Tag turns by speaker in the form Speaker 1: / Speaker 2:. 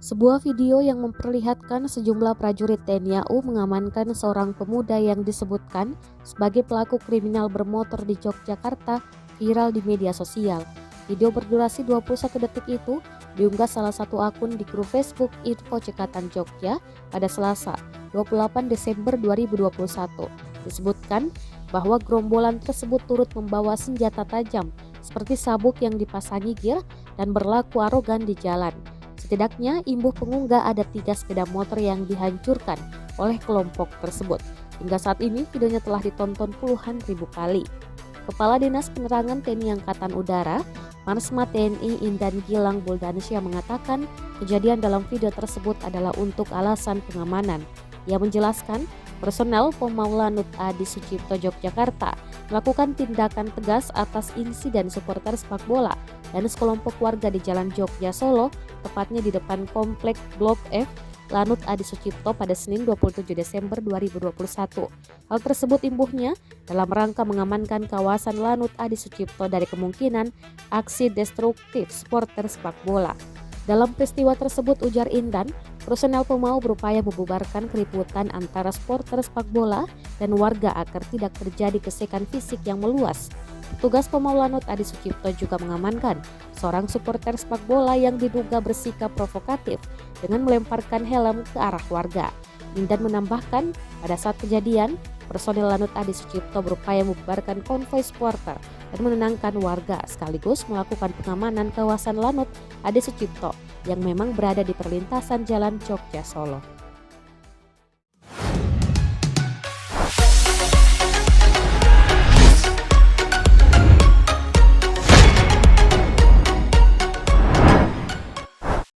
Speaker 1: Sebuah video yang memperlihatkan sejumlah prajurit TNI AU mengamankan seorang pemuda yang disebutkan sebagai pelaku kriminal bermotor di Yogyakarta viral di media sosial. Video berdurasi 21 detik itu diunggah salah satu akun di grup Facebook Info Cekatan Jogja pada Selasa, 28 Desember 2021. Disebutkan bahwa gerombolan tersebut turut membawa senjata tajam seperti sabuk yang dipasangi gear dan berlaku arogan di jalan. Setidaknya imbuh pengunggah ada 3 sepeda motor yang dihancurkan oleh kelompok tersebut. Hingga saat ini videonya telah ditonton puluhan ribu kali. Kepala Dinas Penerangan TNI Angkatan Udara, Marsma TNI Indan Gilang Buldansyah mengatakan kejadian dalam video tersebut adalah untuk alasan pengamanan. Ia menjelaskan personel Pom Maulanut Adi Sucipto Yogyakarta melakukan tindakan tegas atas insiden supporter sepak bola dan sekelompok warga di Jalan Jogja Solo, tepatnya di depan Komplek Blok F Lanut Adi Sucipto pada Senin 27 Desember 2021. Hal tersebut imbuhnya dalam rangka mengamankan kawasan Lanut Adi Sucipto dari kemungkinan aksi destruktif supporter sepak bola. Dalam peristiwa tersebut, ujar Indan, personel Pemau berupaya membubarkan keributan antara supporter sepak bola dan warga agar tidak terjadi gesekan fisik yang meluas. Petugas Pemau Lanut Adi Sucipto juga mengamankan seorang supporter sepak bola yang diduga bersikap provokatif dengan melemparkan helm ke arah warga. Indan menambahkan, pada saat kejadian, personel Lanut Adi Sucipto berupaya membubarkan konvoi supporter dan menenangkan warga sekaligus melakukan pengamanan kawasan Lanut Adi Sucipto yang memang berada di perlintasan Jalan Jogja Solo.